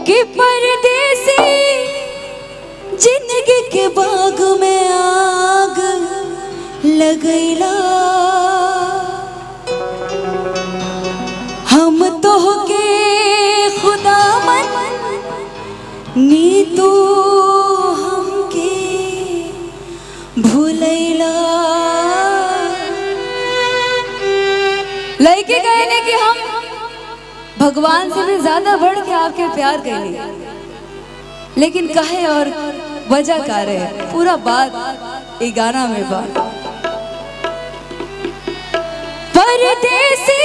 कि परदेसी जिंदगी के बाग में आग लगैला। हम तो के खुदा मन नी तू हमके भूलैला। लड़के कहने कि हम भगवान से भी ज्यादा बढ़ के आपके प्यार करेंगे, लेकिन कहे और वजह का रहे पूरा बात एक गाना में बात। परदेसी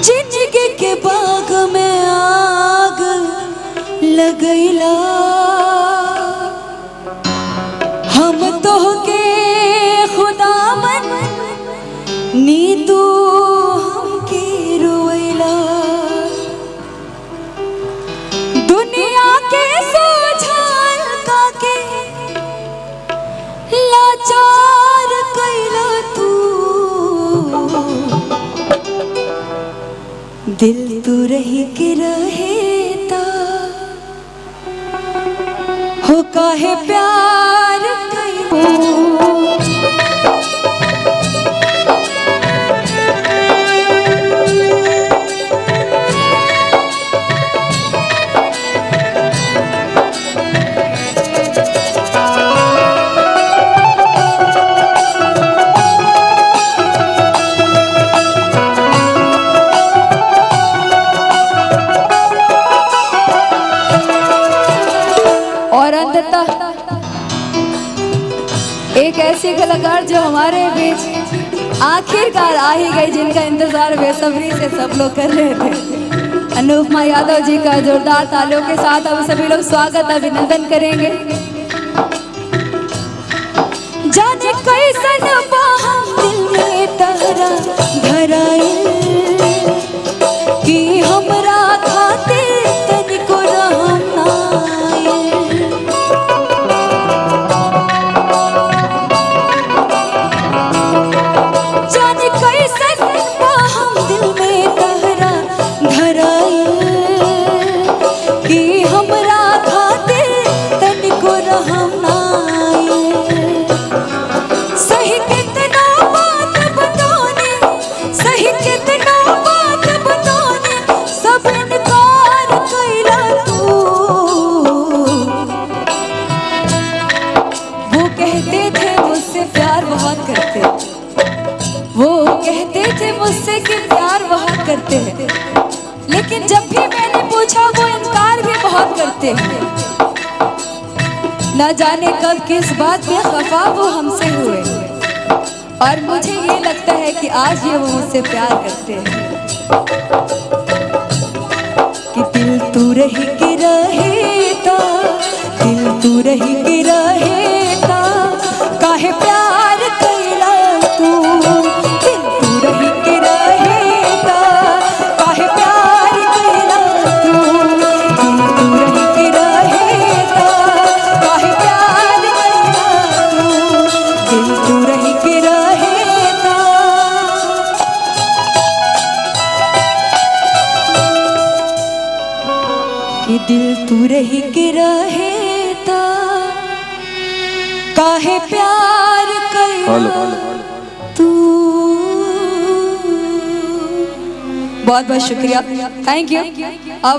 जिंदगी के बाग में आग लगैला। हम तो के खुदा मन नी तू हमके रोइला। दुनिया के सोझाल का के लाचार कैला तू। दिल तू रही के रहेता हो काहे प्यार कैला। और अंततः एक ऐसी कलाकार जो हमारे बीच आखिरकार आ ही गई, जिनका इंतजार बेसब्री से सब लोग कर रहे थे। अनुपमा यादव जी का जोरदार तालियों के साथ अब सभी लोग स्वागत अभिनंदन करेंगे। जाने कैसन बाहम दिल में तहरा धराए कि हमरा खातिर तनिको रहम ना आए। जाने कैसन बाहम दिल में तहरा धराए कि हमरा खातिर तनिको रहम ना आए। सही कितना बात बताने, सही कितना बात बताने, सब इनकार कैला तू। वो कहते थे मुझसे प्यार बहुत करते, वो कहते थे मुझसे कि प्यार बहुत करते हैं, लेकिन जब भी मैंने पूछा वो इनकार भी बहुत करते हैं। न जाने कब किस बात पे खफा वो हमसे हुए, और मुझे ये लगता है कि आज ये वो मुझसे प्यार करते हैं। कि दिल तू रही के रहेता, दिल तू रही के रहेता, काहे प्यार कैला तू। दिल तू रही के रहेता, काहे प्यार कैला तू। दिल तू रही के रहेता, काहे प्यार कैला तू। दिल तू रही के रहेता। कि दिल तू रही के रहेता, काहे प्यार कैला तू। बहुत बहुत शुक्रिया, थैंक यू। अब